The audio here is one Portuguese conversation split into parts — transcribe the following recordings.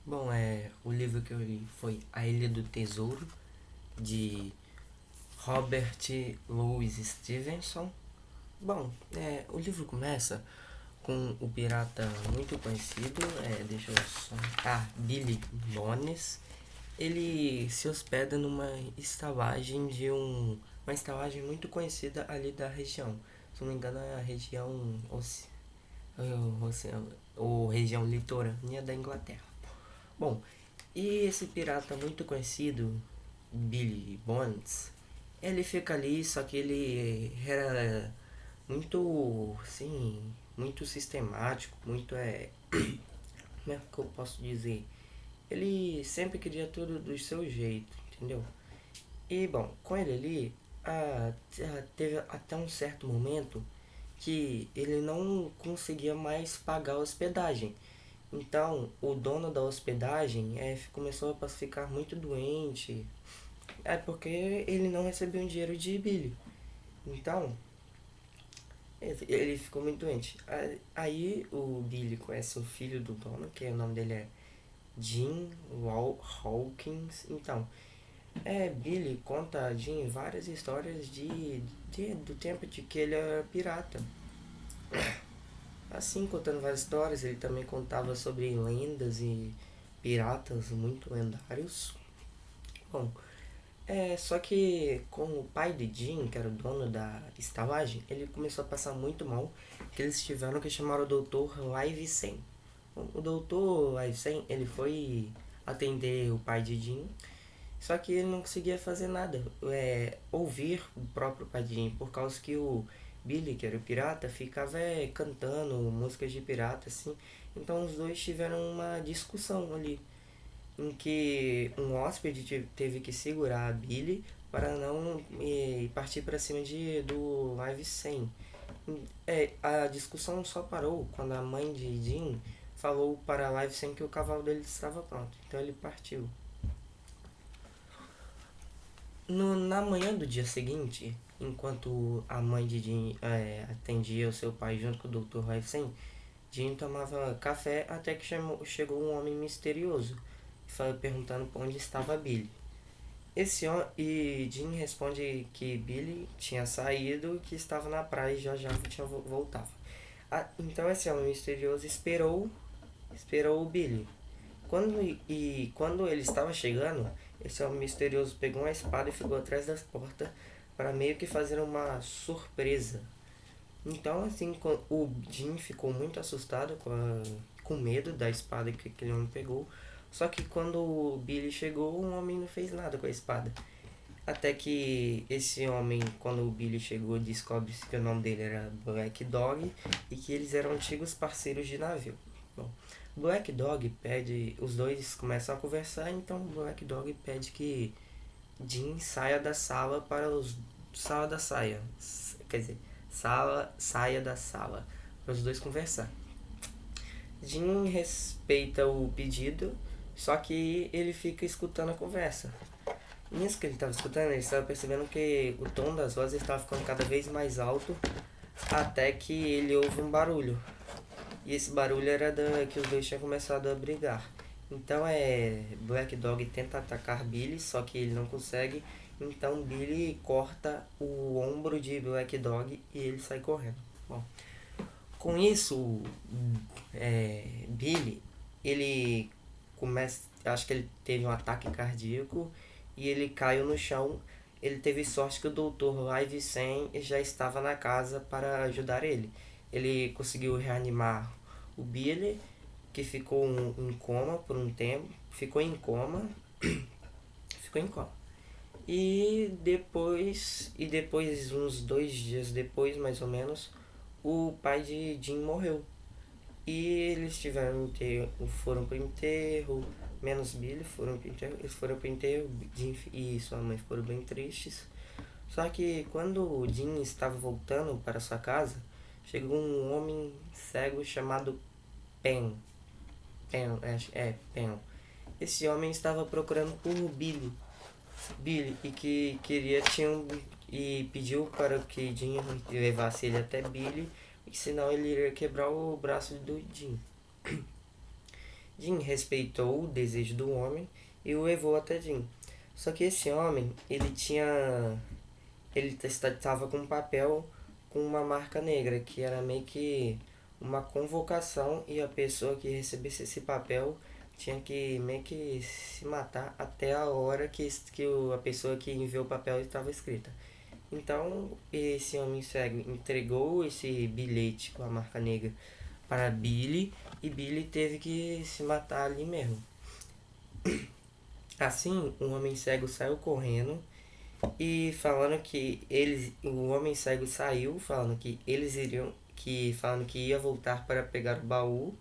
Bom, o livro que eu li foi A Ilha do Tesouro, de Robert Louis Stevenson. Bom, o livro começa com o pirata muito conhecido, deixa eu só. Billy Bones. Ele se hospeda numa estalagem uma estalagem muito conhecida ali da região. Se não me engano, é a região. Ou região litorânea da Inglaterra. Bom, e esse pirata muito conhecido, Billy Bones, ele fica ali, só que ele era muito, assim, muito sistemático, como é que eu posso dizer? Ele sempre queria tudo do seu jeito, entendeu? E, bom, com ele ali, teve até um certo momento que ele não conseguia mais pagar a hospedagem. Então, o dono da hospedagem começou a ficar muito doente. É porque ele não recebeu um dinheiro de Billy. Então, ele ficou muito doente. Aí o Billy conhece o filho do dono, que o nome dele é Jim Hawkins. Então, Billy conta a Jim várias histórias do tempo de que ele era pirata. Assim, contando várias histórias, ele também contava sobre lendas e piratas muito lendários. Bom, só que com o pai de Jim, que era o dono da estalagem, ele começou a passar muito mal, que eles tiveram que chamar o doutor Livesey. O doutor Livesey, ele foi atender o pai de Jim, só que ele não conseguia fazer nada, ouvir o próprio pai de Jim, por causa que o Billy, que era o pirata, ficava cantando músicas de pirata, assim. Então os dois tiveram uma discussão ali em que um hóspede teve que segurar a Billy para não partir para cima do Live 100. A discussão só parou quando a mãe de Jim falou para a Live 100 que o cavalo dele estava pronto. Então ele partiu. Na manhã do dia seguinte, enquanto a mãe de Jim atendia o seu pai junto com o Dr. Live 100, Jim tomava café até que chegou um homem misterioso perguntando onde estava Billy. E Jim responde que Billy tinha saído, que estava na praia e já voltava. Então esse homem misterioso esperou o Billy. Quando ele estava chegando, esse homem misterioso pegou uma espada e ficou atrás das portas para meio que fazer uma surpresa. Então assim, o Jim ficou muito assustado com medo da espada que aquele homem pegou. Só que quando o Billy chegou, o homem não fez nada com a espada. Até que esse homem, quando o Billy chegou, descobre-se que o nome dele era Black Dog e que eles eram antigos parceiros de navio. Bom, Black Dog pede, os dois começam a conversar, então Black Dog pede que Jim saia da sala sala da saia, quer dizer, saia da sala para os dois conversar. Jim respeita o pedido, só que ele fica escutando a conversa. Nisso que ele estava escutando, ele estava percebendo que o tom das vozes estava ficando cada vez mais alto, até que ele ouve um barulho. E esse barulho era que os dois tinham começado a brigar. Então Black Dog tenta atacar Billy, só que ele não consegue. Então Billy corta o ombro de Black Dog e ele sai correndo. Bom, com isso, Billy, ele começa, acho que ele teve um ataque cardíaco e ele caiu no chão. Ele teve sorte que o Dr. Live 100 já estava na casa para ajudar ele. Ele conseguiu reanimar o Billy, que ficou em coma por um tempo. Ficou em coma. Ficou em coma. E depois, uns 2 dias depois, mais ou menos, o pai de Jim morreu. E eles foram pro enterro, menos Billy foram pro enterro. Eles foram pro enterro, Jim e sua mãe foram bem tristes. Só que quando o Jim estava voltando para sua casa, chegou um homem cego chamado Pen. Pen. Esse homem estava procurando por Billy e que e pediu para que Jim levasse ele até Billy, e senão ele iria quebrar o braço do Jim. Jim respeitou o desejo do homem e o levou até Jim. Só que esse homem, ele estava com um papel com uma marca negra, que era meio que uma convocação, e a pessoa que recebesse esse papel tinha que meio que se matar até a hora a pessoa que enviou o papel estava escrita. Então, esse homem cego entregou esse bilhete com a marca negra para Billy, e Billy teve que se matar ali mesmo. Assim, o homem cego saiu correndo e falando que o homem cego saiu falando que falando que ia voltar para pegar o baú.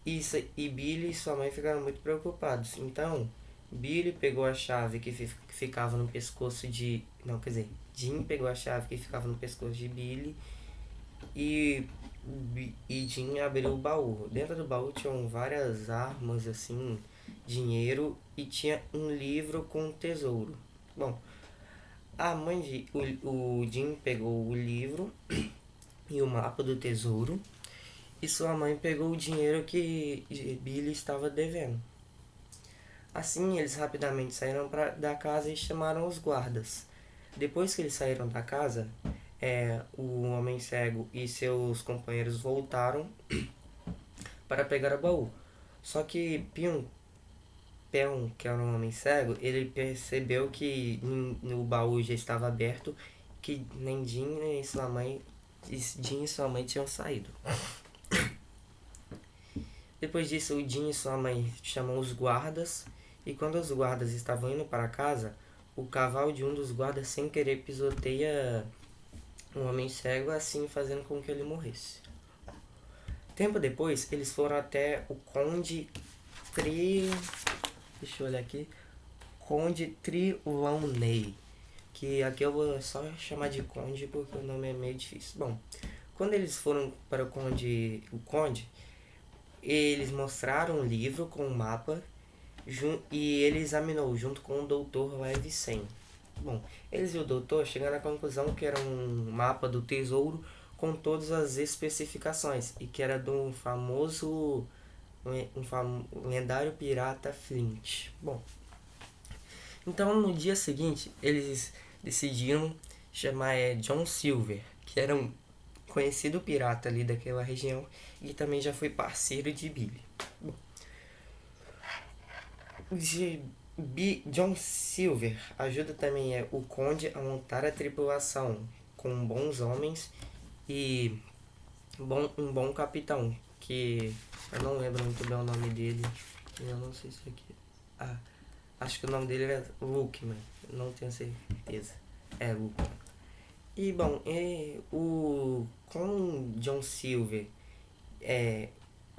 E Billy e sua mãe ficaram muito preocupados. Então, Billy pegou a chave que ficava no pescoço de. Não, quer dizer, Jim pegou a chave que ficava no pescoço de Billy e, e Jim abriu o baú. Dentro do baú tinham várias armas, assim, dinheiro, e tinha um livro com um tesouro. Bom, a mãe de. O Jim pegou o livro e o mapa do tesouro, e sua mãe pegou o dinheiro que Billy estava devendo. Assim, eles rapidamente saíram da casa e chamaram os guardas. Depois que eles saíram da casa, o homem cego e seus companheiros voltaram para pegar o baú. Só que Peon, que era um homem cego, ele percebeu que o baú já estava aberto, que nem Jim e sua mãe tinham saído. Depois disso, o Jim e sua mãe chamam os guardas, e quando os guardas estavam indo para casa, o cavalo de um dos guardas sem querer pisoteia um homem cego, assim fazendo com que ele morresse. Tempo depois, eles foram até o Conde Deixa eu olhar aqui. Conde Trelawney, que aqui eu vou só chamar de Conde porque o nome é meio difícil. Bom, quando eles foram para o Conde, eles mostraram um livro com um mapa e ele examinou junto com o Dr. Livesey. Bom, eles e o doutor chegaram à conclusão que era um mapa do tesouro com todas as especificações e que era do famoso lendário pirata Flint. Bom, então no dia seguinte eles decidiram chamar John Silver, que era um conhecido pirata ali daquela região e também já foi parceiro de Billy. Bom, John Silver ajuda também o Conde a montar a tripulação com bons homens e um bom capitão, que eu não lembro muito bem o nome dele. Eu não sei se aqui. Acho que o nome dele era Lukeman, não tenho certeza. É Lukeman. E bom, com John Silver,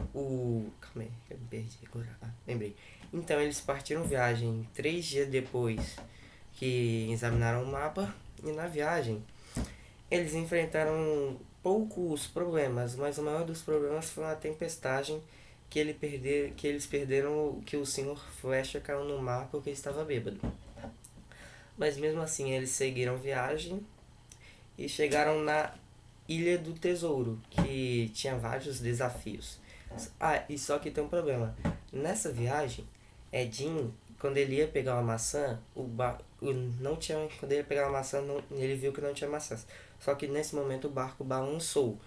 calma aí, eu perdi agora. Lembrei. Então eles partiram viagem 3 dias depois que examinaram o mapa, e na viagem eles enfrentaram poucos problemas, mas o maior dos problemas foi uma tempestade que eles perderam, que o Sr. Flecha caiu no mar porque estava bêbado. Mas mesmo assim eles seguiram viagem e chegaram na Ilha do Tesouro, que tinha vários desafios. E só que tem um problema. Nessa viagem, Jim, quando ele ia pegar uma maçã, quando ele ia pegar uma maçã, ele viu que não tinha maçãs. Só que nesse momento o barco balançou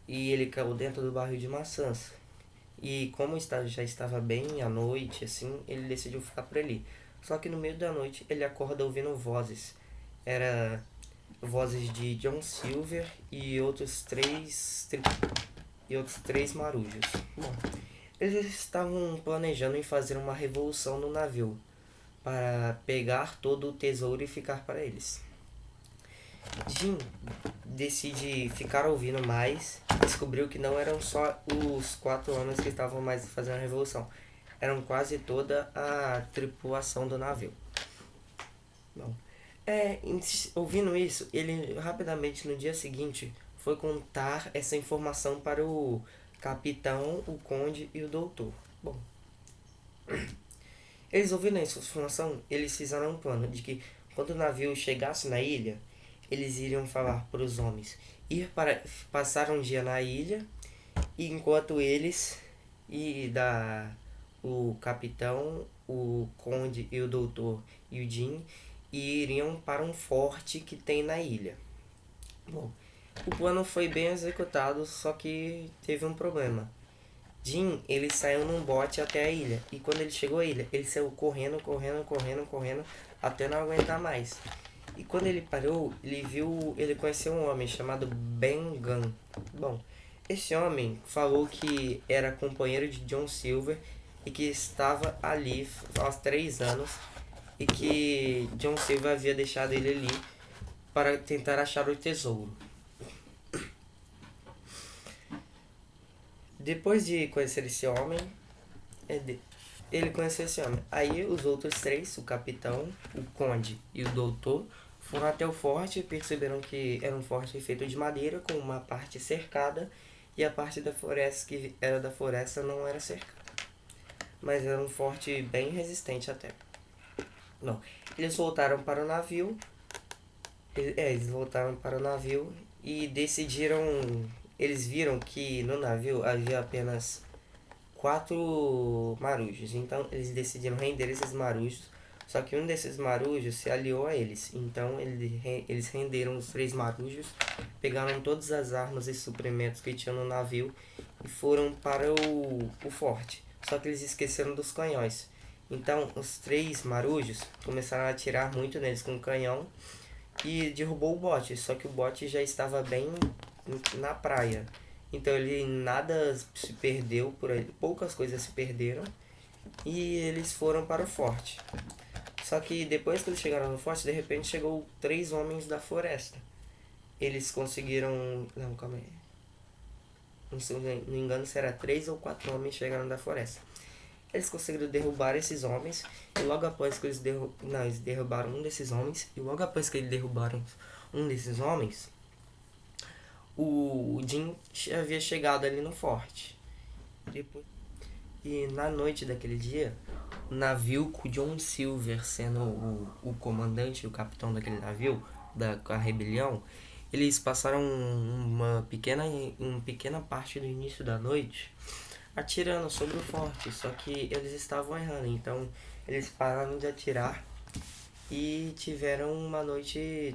e ele caiu dentro do barril de maçãs. E como já estava bem à noite, assim, ele decidiu ficar por ali. Só que no meio da noite ele acorda ouvindo vozes. Era vozes de John Silver e outros três marujos. Bom, eles estavam planejando em fazer uma revolução no navio para pegar todo o tesouro e ficar para eles. Jim decide ficar ouvindo mais, descobriu que não eram só os 4 homens que estavam mais fazendo a revolução, eram quase toda a tripulação do navio. Bom, ouvindo isso, ele rapidamente no dia seguinte foi contar essa informação para o capitão, o conde e o doutor. Bom, eles ouvindo essa informação, eles fizeram um plano de que quando o navio chegasse na ilha, eles iriam falar para os homens passar um dia na ilha, e enquanto eles o capitão, o conde e o doutor e o Jim iriam para um forte que tem na ilha. Bom, o plano foi bem executado, só que teve um problema. Jim, ele saiu num bote até a ilha. E quando ele chegou à ilha, ele saiu correndo, até não aguentar mais. E quando ele parou, ele conheceu um homem chamado Ben Gunn. Bom, esse homem falou que era companheiro de John Silver e que estava ali há 3 anos e que John Silver havia deixado ele ali para tentar achar o tesouro. Depois de conhecer esse homem, ele conheceu esse homem. Aí os outros três, o capitão, o conde e o doutor, foram até o forte e perceberam que era um forte feito de madeira com uma parte cercada e a parte da floresta que era da floresta não era cercada. Mas era um forte bem resistente até. Não. Eles voltaram para o navio. Eles voltaram para o navio e decidiram. Eles viram que no navio havia apenas 4 marujos. Então eles decidiram render esses marujos. Só que um desses marujos se aliou a eles. Então eles renderam os 3 marujos, pegaram todas as armas e suprimentos que tinham no navio e foram para o forte. Só que eles esqueceram dos canhões. Então os 3 marujos começaram a atirar muito neles com o canhão e derrubou o bote. Só que o bote já estava bem na praia. Então ele nada se perdeu por aí, poucas coisas se perderam e eles foram para o forte. Só que depois que eles chegaram no forte, de repente chegou 3 homens da floresta. Eles conseguiram. Não, calma aí. Não me engano se era 3 ou 4 homens chegaram da floresta. Eles conseguiram derrubar esses homens e logo após que eles derrubaram um desses homens e logo após que eles derrubaram um desses homens, o Jim havia chegado ali no forte. E na noite daquele dia, o navio com John Silver sendo o comandante, o capitão daquele navio, da rebelião, eles passaram uma pequena parte do início da noite atirando sobre o forte, só que eles estavam errando, então eles pararam de atirar e tiveram uma noite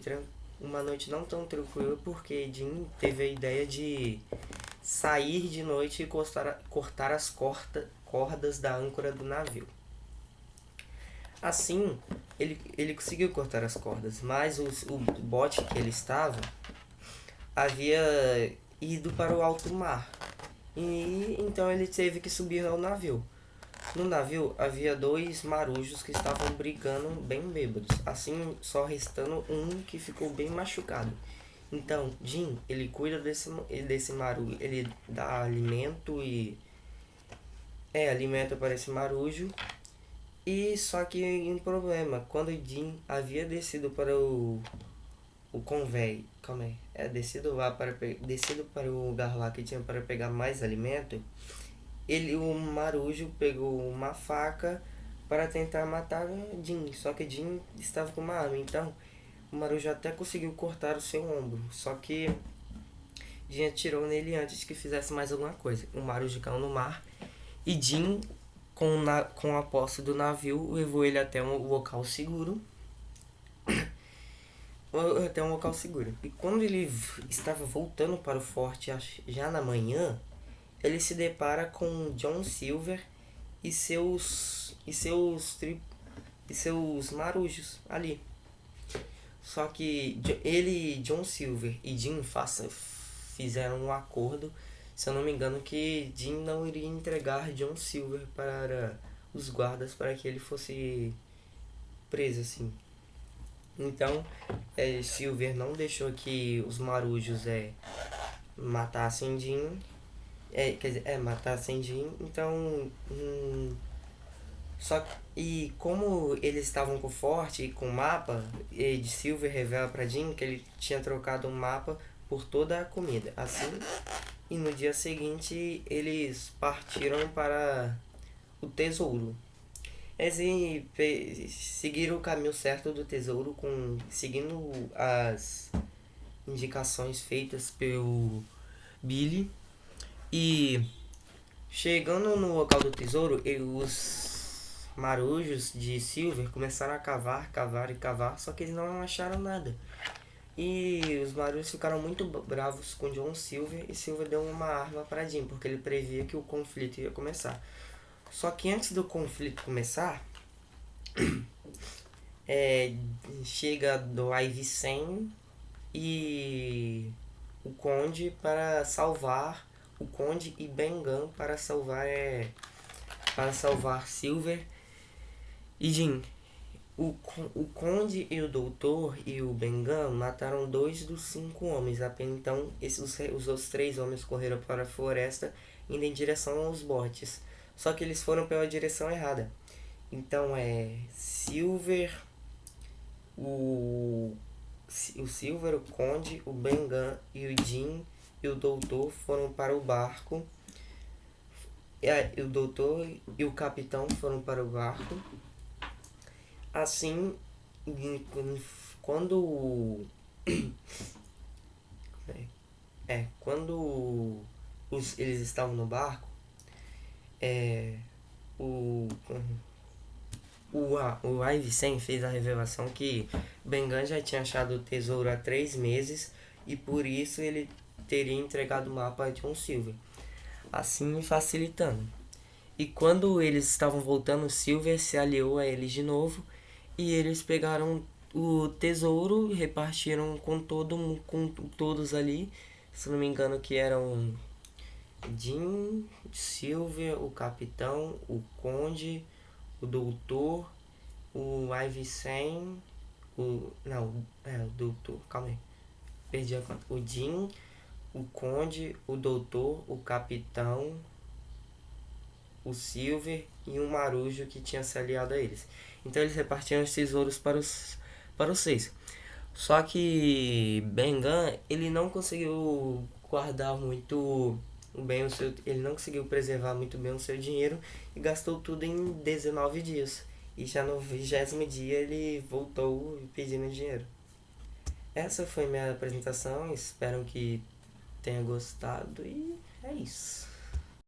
não tão tranquila porque Jim teve a ideia de sair de noite e cortar as cordas da âncora do navio. Assim, ele conseguiu cortar as cordas, mas o bote que ele estava havia ido para o alto mar. E então ele teve que subir ao navio. No navio havia 2 marujos que estavam brigando bem bêbados, assim só restando um que ficou bem machucado. Então, Jim, ele cuida desse marujo, ele dá alimento alimento para esse marujo. E só que um problema, quando Jim havia descido para o convés, descido para o lugar lá que tinha para pegar mais alimento, o marujo pegou uma faca para tentar matar Jim, só que Jim estava com uma arma, então o marujo até conseguiu cortar o seu ombro, só que Jim atirou nele antes que fizesse mais alguma coisa. O marujo caiu no mar e Jim, com a posse do navio, levou ele até um local seguro. E quando ele estava voltando para o forte já na manhã, ele se depara com John Silver e seus marujos ali. Só que John Silver e Jim fizeram um acordo, se eu não me engano, que Jim não iria entregar John Silver para os guardas para que ele fosse preso assim. Então, Silver não deixou que os marujos matassem Jim. Matassem Jim. Então, e como eles estavam com o forte e com o mapa, de Silver revela para Jim que ele tinha trocado um mapa por toda a comida. Assim, e no dia seguinte eles partiram para o tesouro. Eles seguiram o caminho certo do tesouro, seguindo as indicações feitas pelo Billy. E Chegando no local do tesouro, os marujos de Silver começaram a cavar, cavar e cavar, só que eles não acharam nada. E os marujos ficaram muito bravos com John Silver e Silver deu uma arma para Jim, porque ele previa que o conflito ia começar. Só que antes do conflito começar, é, chega do Ivy Sen e o Conde para salvar o Conde e Bengan para salvar Silver e Jin. O Conde e o Doutor e o Bengan mataram 2 dos 5 homens. Até então, os outros 3 homens correram para a floresta indo em direção aos botes. Só que eles foram pela direção errada. Então Silver, o, o Silver, o Conde, o Bengan e o Jin e o Doutor foram para o barco. E o Doutor e o Capitão foram para o barco. Assim, quando quando eles estavam no barco, o o Ivy Sen fez a revelação que Bengan já tinha achado o tesouro há 3 meses e por isso ele teria entregado o mapa a John Silver, assim facilitando. E quando eles estavam voltando, Silver se aliou a eles de novo e eles pegaram o tesouro e repartiram com todos ali. Se não me engano que eram Jim, Silver, o Capitão, o Conde, o Doutor, o Ivy Sen, o Doutor, calma aí, perdi a conta. O Jim, o Conde, o Doutor, o Capitão, o Silver e um marujo que tinha se aliado a eles. Então eles repartiam os tesouros para os 6. Só que Bengan, ele não conseguiu guardar muito bem ele não conseguiu preservar muito bem o seu dinheiro e gastou tudo em 19 dias. E já no 20º dia ele voltou pedindo dinheiro. Essa foi minha apresentação, espero que tenha gostado e é isso.